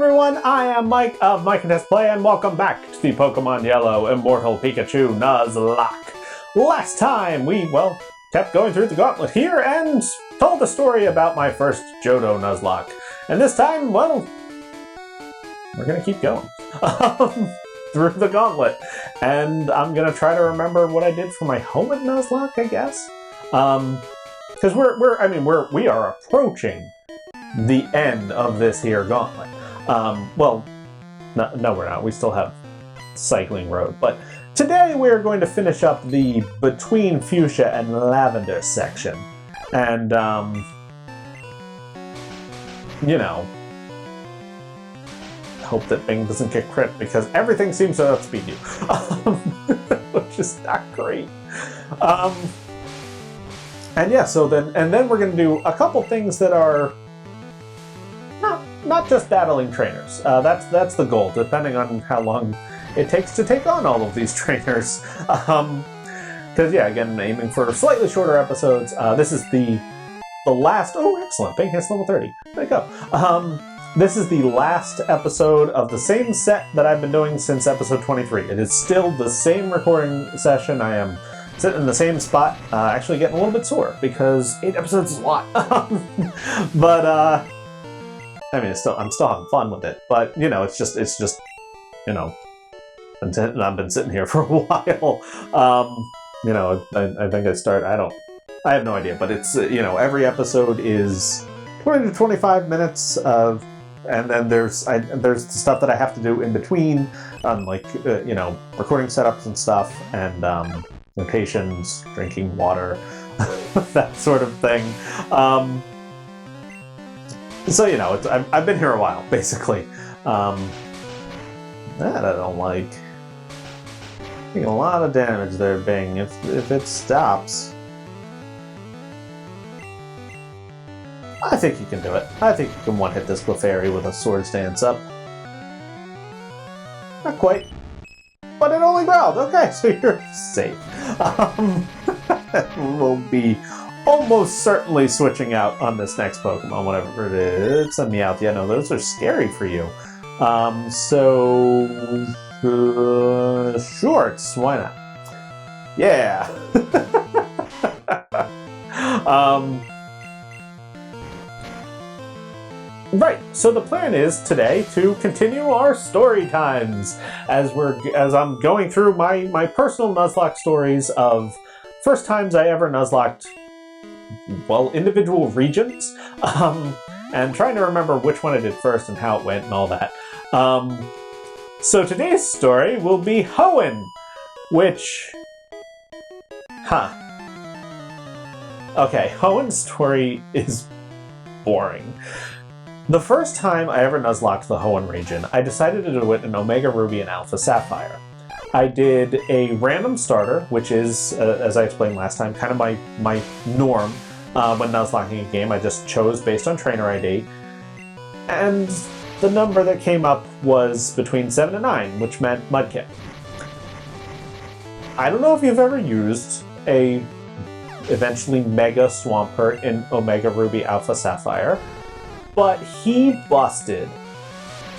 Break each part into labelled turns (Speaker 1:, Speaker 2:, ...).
Speaker 1: everyone, I am Mike of Mike and His Play, and welcome back to the Pokemon Yellow Immortal Pikachu Nuzlocke. Last time we, kept going through the gauntlet here and told a story about my first Johto Nuzlocke. And this time, we're gonna keep going through the gauntlet. And I'm gonna try to remember what I did for my Hoenn Nuzlocke, I guess. Because we are approaching the end of this here gauntlet. No, we're not. We still have Cycling Road. But today we're going to finish up the Between Fuchsia and Lavender section. And, hope that Bing doesn't get crit because everything seems to outspeed you. Which is not great. And then we're going to do a couple things that are not just battling trainers. That's the goal, depending on how long it takes to take on all of these trainers. Because again, aiming for slightly shorter episodes. This is the last. Oh, excellent! Bing hits level 30. There you go. This is the last episode of the same set that I've been doing since episode 23. It is still the same recording session. I am sitting in the same spot, actually getting a little bit sore because 8 episodes is a lot. I'm still having fun with it. But it's just I've been sitting here for a while. I think I have no idea, but it's every episode is 20 to 25 minutes of. And then there's the stuff that I have to do in between, recording setups and stuff, and notations, drinking water, that sort of thing. I've been here a while, basically. That I don't like. Taking a lot of damage there, Bing. If it stops. I think you can do it. I think you can one-hit this Clefairy with a Swords Dance up. Not quite. But it only growled. Okay, so you're safe. We'll be almost certainly switching out on this next Pokemon, whatever it is. It's a Meowth. Yeah, no, those are scary for you. Shorts. Why not? Yeah. Right, so the plan is today to continue our story times as I'm going through my personal Nuzlocke stories of first times I ever Nuzlocked, individual regions, and trying to remember which one I did first and how it went and all that. So today's story will be Hoenn, which... Okay, Hoenn's story is boring. The first time I ever Nuzlocked the Hoenn region, I decided to do it in Omega Ruby and Alpha Sapphire. I did a random starter, which is, as I explained last time, kind of my norm when Nuzlocking a game. I just chose based on trainer ID. And the number that came up was between 7 and 9, which meant Mudkip. I don't know if you've ever used a eventually Mega Swampert in Omega Ruby Alpha Sapphire, but he busted.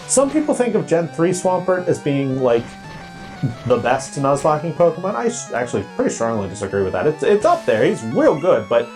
Speaker 1: Some people think of Gen 3 Swampert as being, the best Nuzlocking Pokemon. I actually pretty strongly disagree with that. It's up there. He's real good, but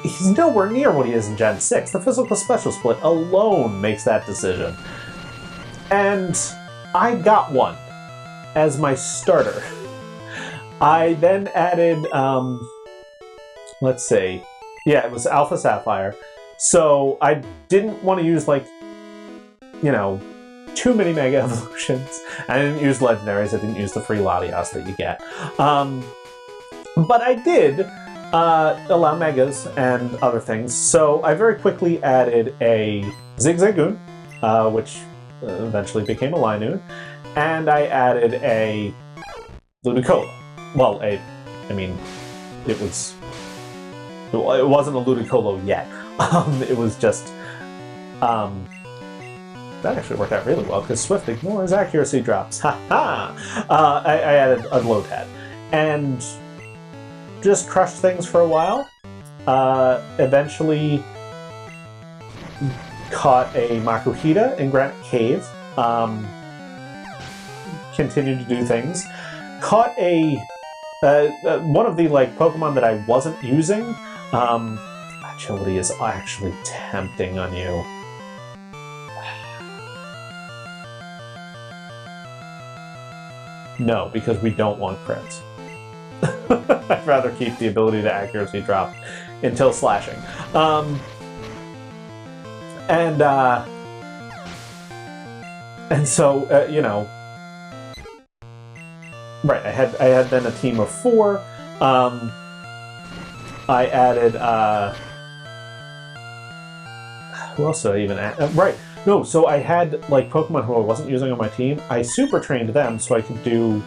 Speaker 1: he's nowhere near what he is in Gen 6. The physical special split alone makes that decision. And I got one as my starter. I then added, it was Alpha Sapphire. So I didn't want to use, too many Mega Evolutions. I didn't use Legendaries. I didn't use the free Latias that you get. But I did allow Megas and other things. So I very quickly added a Zigzagoon, which eventually became a Linoon. And I added a Ludicolo. It wasn't a Ludicolo yet. It was just, that actually worked out really well because Swift ignores accuracy drops. Ha-ha! I added a Lotad and just crushed things for a while. Eventually caught a Makuhita in Granite Cave. Continued to do things. Caught a one of the Pokemon that I wasn't using. Agility is actually tempting on you. No, because we don't want crits. I'd rather keep the ability to accuracy drop until slashing. And so you know, right? I had then a team of 4. I added who else did I even add? Right. No, so I had Pokemon who I wasn't using on my team. I super trained them so I could do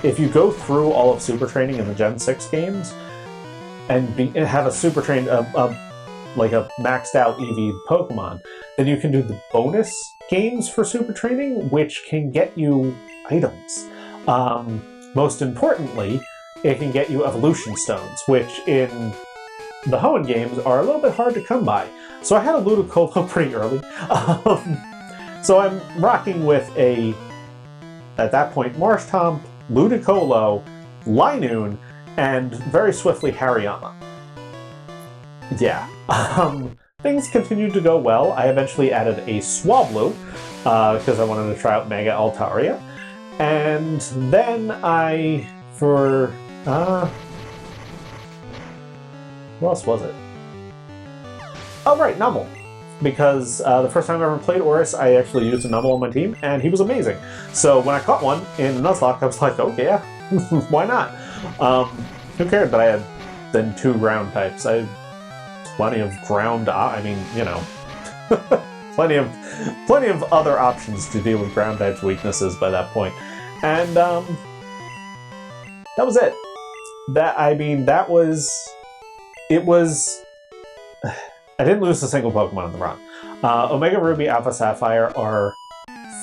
Speaker 1: if you go through all of super training in the Gen 6 games and have a super trained like a maxed out EV Pokemon, then you can do the bonus games for super training, which can get you items. Most importantly, it can get you evolution stones, which in the Hoenn games are a little bit hard to come by. So I had a Ludicolo pretty early. So I'm rocking with at that point, Marshtomp, Ludicolo, Linoone, and very swiftly Hariyama. Yeah. Things continued to go well. I eventually added a Swablu, because I wanted to try out Mega Altaria. And then who else was it? Oh, right, Numble. Because the first time I ever played Oris, I actually used a Numble on my team, and he was amazing. So when I caught one in Nuzlocke, I was like, okay, yeah, why not? Who cared that I had then 2 ground types? I had plenty of ground, I mean, you know, plenty of other options to deal with ground types weaknesses by that point. And that was it. I didn't lose a single Pokemon in the run. Omega Ruby, Alpha Sapphire are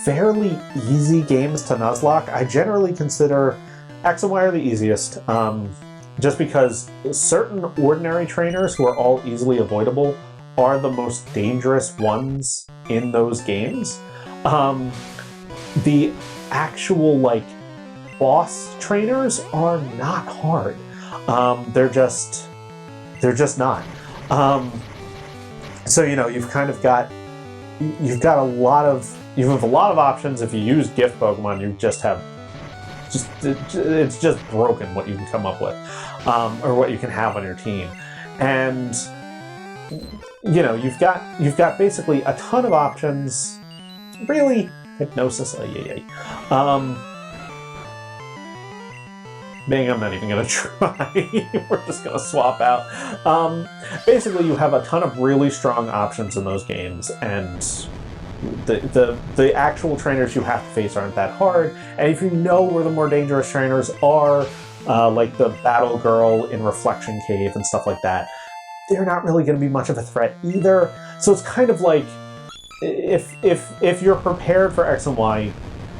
Speaker 1: fairly easy games to Nuzlocke. I generally consider X and Y are the easiest, just because certain ordinary trainers who are all easily avoidable are the most dangerous ones in those games. The actual, boss trainers are not hard. They're just not. So, you know, you've a lot of options. If you use gift Pokemon, you it's just broken what you can come up with, or what you can have on your team. And, you know, you've got basically a ton of options. Really, Hypnosis, Bing, I'm not even going to try. We're just going to swap out. Basically, you have a ton of really strong options in those games, and the actual trainers you have to face aren't that hard. And if you know where the more dangerous trainers are, like the Battle Girl in Reflection Cave and stuff like that, they're not really going to be much of a threat either. So it's kind of like, if you're prepared for X and Y,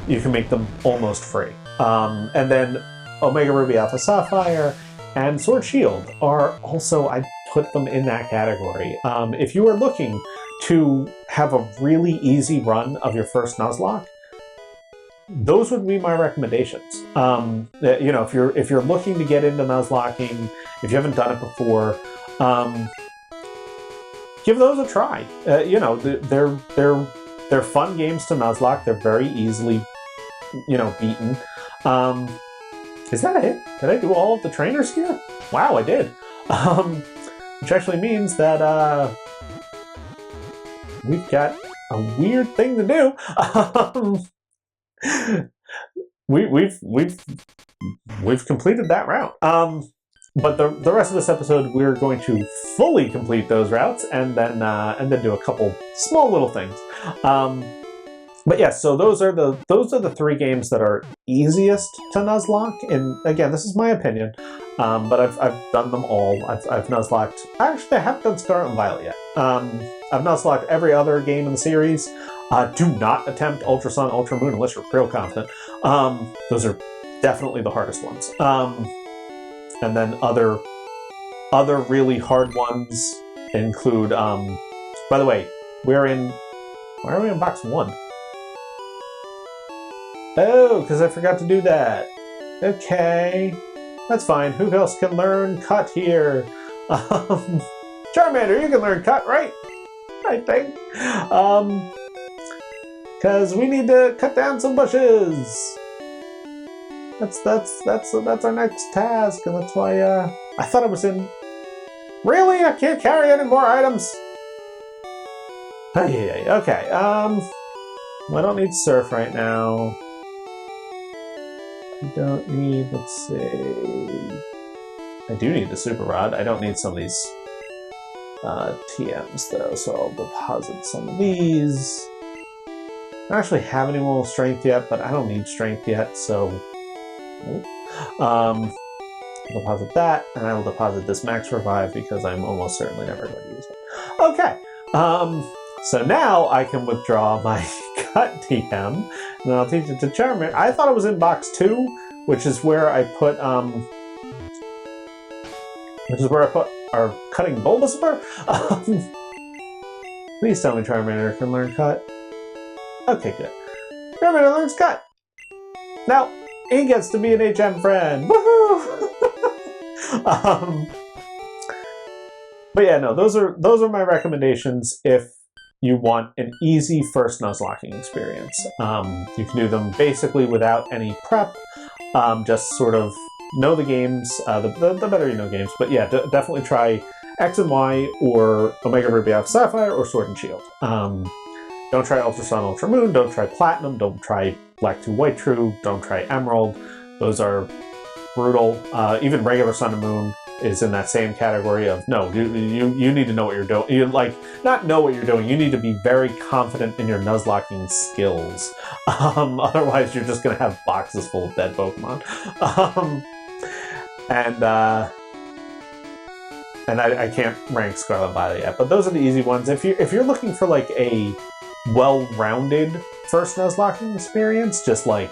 Speaker 1: you can make them almost free. And then Omega Ruby, Alpha Sapphire, and Sword Shield are also, I put them in that category. If you are looking to have a really easy run of your first Nuzlocke, those would be my recommendations. You know, if you're looking to get into Nuzlocking, if you haven't done it before, give those a try. You know, they're fun games to Nuzlocke. They're very easily, you know, beaten. Is that it? Did I do all of the trainers here? Wow, I did. Which actually means that we've got a weird thing to do. We've completed that route. But the rest of this episode, we're going to fully complete those routes and then do a couple small little things. But yeah, so those are the 3 games that are easiest to Nuzlocke. And again, this is my opinion, but I've done them all. I've Nuzlocked. Actually, I haven't done Scarlet and Violet yet. I've Nuzlocked every other game in the series. Do not attempt Ultra Sun, Ultra Moon unless you're real confident. Those are definitely the hardest ones. And then other really hard ones include By the way, we're in... Why are we in box 1? Oh, because I forgot to do that. Okay. That's fine. Who else can learn cut here? Charmander, you can learn cut, right? I think. Because we need to cut down some bushes. That's our next task, and that's why I thought I was in. Really? I can't carry any more items. Okay. I don't need surf right now. I don't need. Let's see. I do need the super rod. I don't need some of these TMs though, so I'll deposit some of these. I don't actually have any more strength yet, but I don't need strength yet, so nope. I'll deposit that, and I will deposit this max revive because I'm almost certainly never going to use it. Okay, so now I can withdraw my cut TM, and I'll teach it to Charmander. I thought it was in box 2, which is where I put our cutting Bulbasaur. Please tell me Charmander can learn cut. Okay, good. Charmander learns cut. Now he gets to be an HM friend. Woohoo! But yeah, no, those are my recommendations if you want an easy first Nuzlocking experience. You can do them basically without any prep. Just sort of know the games, the better you know games. But yeah, definitely try X and Y or Omega Ruby Alpha Sapphire or Sword and Shield. Don't try Ultra Sun, Ultra Moon. Don't try Platinum. Don't try Black 2 White True. Don't try Emerald. Those are brutal. Even regular Sun and Moon is in that same category of no. You need to know what you're doing. You not know what you're doing. You need to be very confident in your Nuzlocking skills. Otherwise, you're just gonna have boxes full of dead Pokemon. And I can't rank Scarlet Violet yet, but those are the easy ones. If you're looking for like a well-rounded first Nuzlocking experience, just like,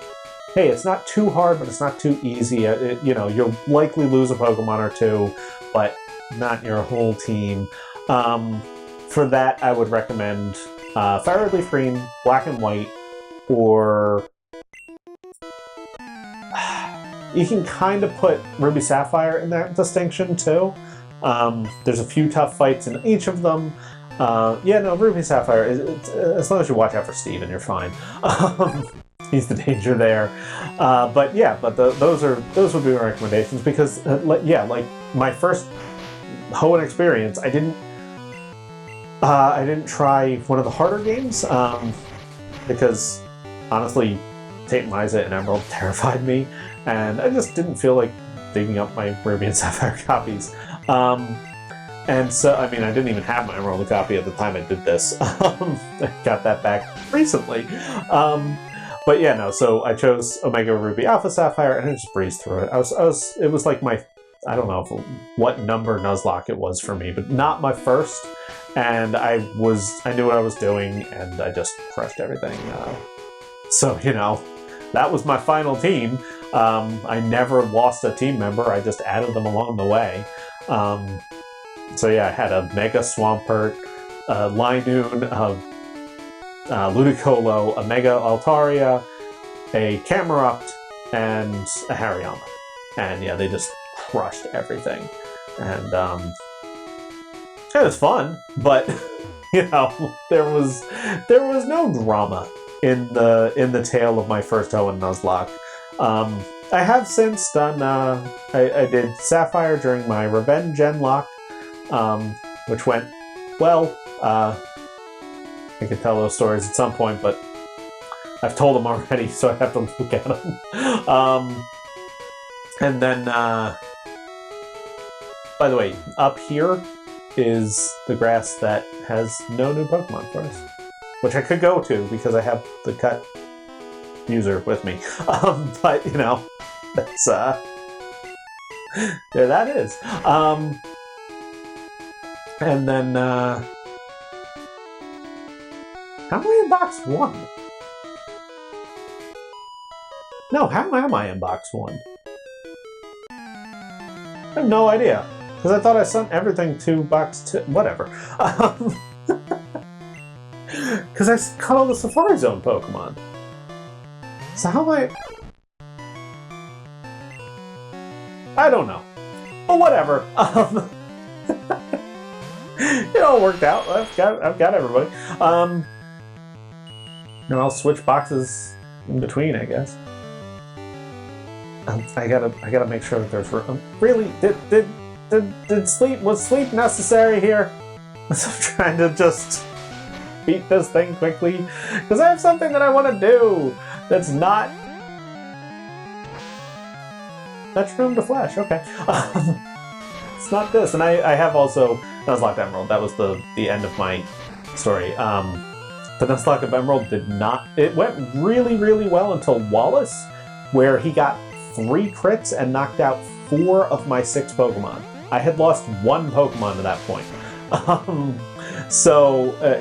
Speaker 1: hey, it's not too hard, but it's not too easy. You'll likely lose a Pokemon or two, but not your whole team. For that, I would recommend Fire Red Leaf Green, Black and White, or you can kind of put Ruby Sapphire in that distinction too. There's a few tough fights in each of them. Ruby Sapphire, as long as you watch out for Steven, you're fine. He's the danger there. Those would be my recommendations because, like my first Hoenn experience, I didn't try one of the harder games because honestly, Tate and Liza and Emerald terrified me, and I just didn't feel like digging up my Ruby and Sapphire copies. And so, I mean, I didn't even have my Emerald copy at the time I did this. I got that back recently. But yeah, no, so I chose Omega Ruby Alpha Sapphire and I just breezed through it. It was like my, I don't know what number Nuzlocke it was for me, but not my first. And I knew what I was doing and I just crushed everything. So, that was my final team. I never lost a team member. I just added them along the way. So yeah, I had a Mega Swampert, a Linoon, a Ludicolo, a Mega Altaria, a Camerupt, and a Hariyama. And yeah, they just crushed everything. And it was fun, but there was no drama in the tale of my first Hoenn Nuzlocke. I have since done, I did Sapphire during my Revenge Genlock, which went well. I could tell those stories at some point, but I've told them already, so I have to look at them. And then, by the way, up here is the grass that has no new Pokemon for us, which I could go to because I have the cut user with me. But that's there that is. And then how am I in box 1? No, how am I in box 1? I have no idea. Because I thought I sent everything to box 2. Whatever. Because I caught all the Safari Zone Pokemon. So how am I don't know. But whatever. It all worked out. I've got everybody. And I'll switch boxes in between, I guess. I gotta make sure that there's room. Really? Was sleep necessary here? So I'm trying to just beat this thing quickly because I have something that I want to do that's not. That's room to flash. Okay. It's not this, and I have also Nuzlocke Emerald. That was the end of my story. The Nuzlocke of Emerald did not. It went really, really well until Wallace, where he got 3 crits and knocked out 4 of my 6 Pokemon. I had lost 1 Pokemon at that point.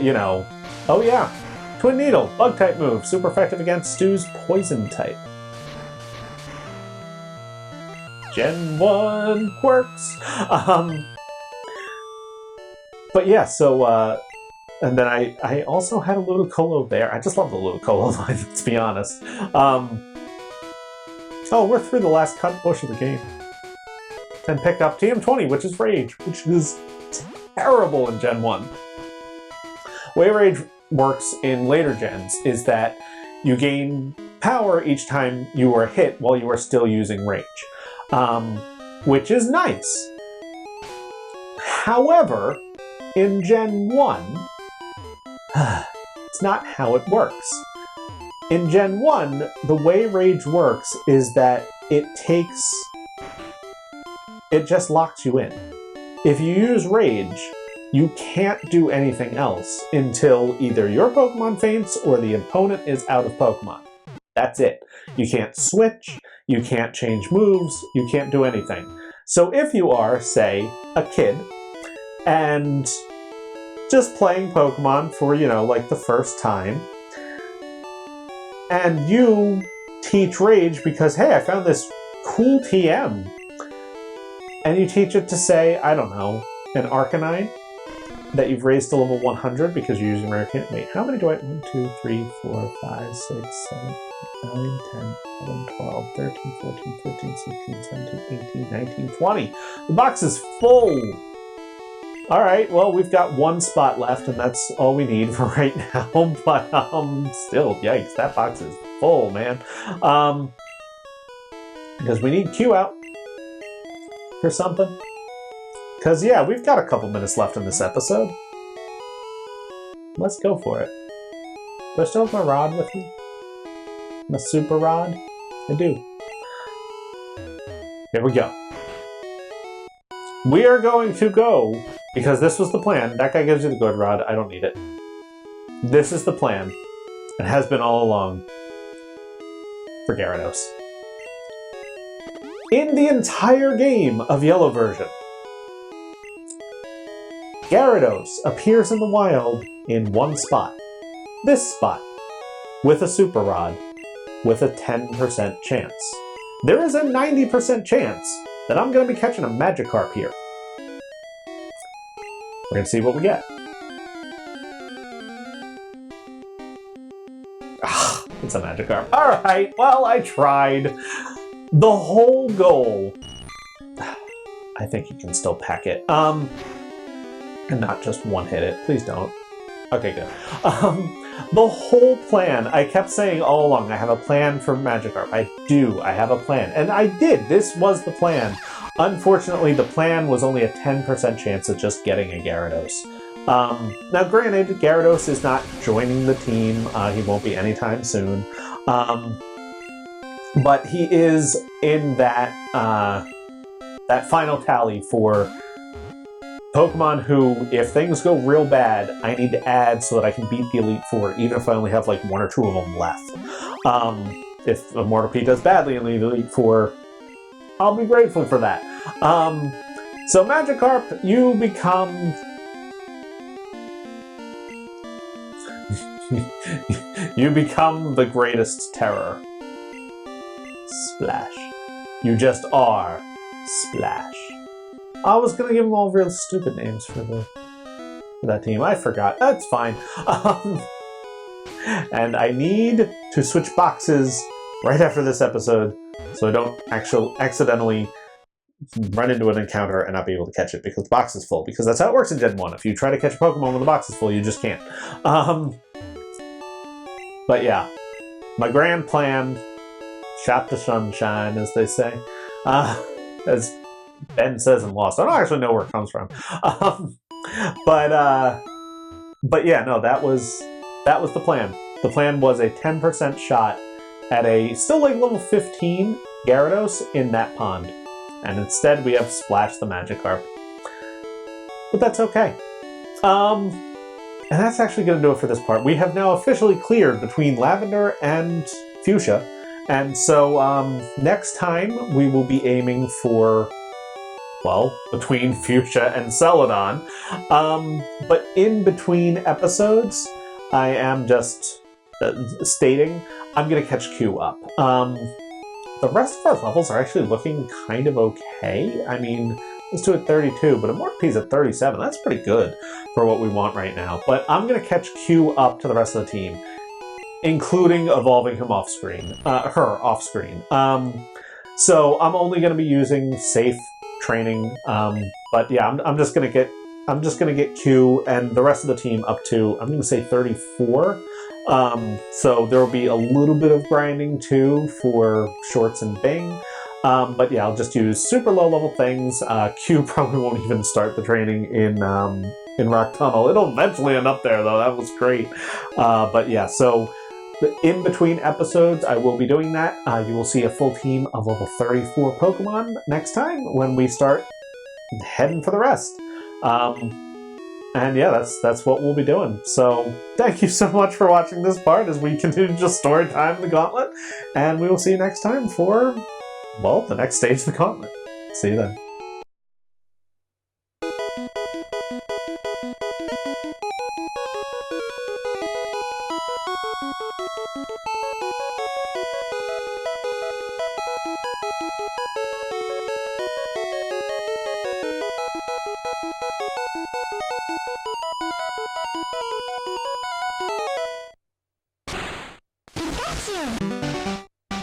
Speaker 1: You know. Oh yeah. Twin Needle, Bug type move, super effective against Stu's Poison type. Gen 1 quirks. But yeah, so and then I also had a Ludicolo there. I just love the Ludicolo line, let's be honest. Oh, we're through the last cut bush of the game. And picked up TM20, which is Rage, which is terrible in Gen 1. The way Rage works in later gens is that you gain power each time you are hit while you are still using Rage, which is nice. However, in Gen 1, it's not how it works. In Gen 1, the way Rage works is that it just locks you in. If you use Rage, you can't do anything else until either your Pokemon faints or the opponent is out of Pokemon. That's it. You can't switch, you can't change moves, you can't do anything. So if you are, say, a kid, and just playing Pokemon for, like the first time, and you teach Rage because, hey, I found this cool TM, and you teach it to say, I don't know, an Arcanine that you've raised to level 100 because you're using rare can't. Wait, how many do I? 1, 2, 3, 4, 5, 6, 7, 8, 9, 10, 11, 12, 13, 14, 15, 16, 17, 18, 19, 20. The box is full. Alright, well, we've got 1 spot left, and that's all we need for right now. But, still, yikes, that box is full, man. Because we need Q out for something. Because, yeah, we've got a couple minutes left in this episode. Let's go for it. Do I still have my rod with me? My super rod? I do. Here we go. We are going to go, because this was the plan. That guy gives you the good rod. I don't need it. This is the plan. It has been all along. For Gyarados. In the entire game of Yellow version, Gyarados appears in the wild in 1 spot. This spot. With a Super Rod. With a 10% chance. There is a 90% chance that I'm going to be catching a Magikarp here. We're going to see what we get. It's a Magikarp. Alright, well, I tried. The whole goal... I think you can still pack it. And not just one-hit it. Please don't. Okay, good. The whole plan, I kept saying all along, I have a plan for Magikarp. I do. I have a plan. And I did. This was the plan. Unfortunately, the plan was only a 10% chance of just getting a Gyarados. Now, granted, Gyarados is not joining the team. He won't be anytime soon. But he is in that final tally for Pokemon who, if things go real bad, I need to add so that I can beat the Elite Four, even if I only have like 1 or 2 of them left. If Immortal P does badly in the Elite Four, I'll be grateful for that. So Magikarp, you become... you become the greatest terror. Splash. You just are. Splash. I was gonna give them all real stupid names for that team. I forgot. That's fine. And I need to switch boxes right after this episode so I don't actually accidentally run into an encounter and not be able to catch it because the box is full. Because that's how it works in Gen 1. If you try to catch a Pokemon when the box is full, you just can't. But yeah, my grand plan, shot to sunshine, as they say. As Ben says in Lost. I don't actually know where it comes from. But yeah, no, that was the plan. The plan was a 10% shot at a still like level 15 Gyarados in that pond. And instead we have Splash the Magikarp. But that's okay. And that's actually going to do it for this part. We have now officially cleared between Lavender and Fuchsia. And so next time we will be aiming for, well, between Fuchsia and Celadon. But in between episodes, I am just stating I'm going to catch Q up. The rest of our levels are actually looking kind of okay. I mean, let's do it 32, but Immortal P's at 37. That's pretty good for what we want right now. But I'm going to catch Q up to the rest of the team, including evolving him off screen, her off screen. So I'm only going to be using safe training. But yeah, I'm just going to get Q and the rest of the team up to, I'm going to say 34. So there will be a little bit of grinding too for Shorts and Bing. But yeah, I'll just use super low level things. Q probably won't even start the training in Rock Tunnel. It'll eventually end up there though. That was great. But yeah, so in between episodes, I will be doing that. You will see a full team of level 34 Pokemon next time when we start heading for the rest. And yeah, that's what we'll be doing. So thank you so much for watching this part as we continue just story time in the Gauntlet. And we will see you next time for, well, the next stage of the Gauntlet. See you then.
Speaker 2: Pikachu!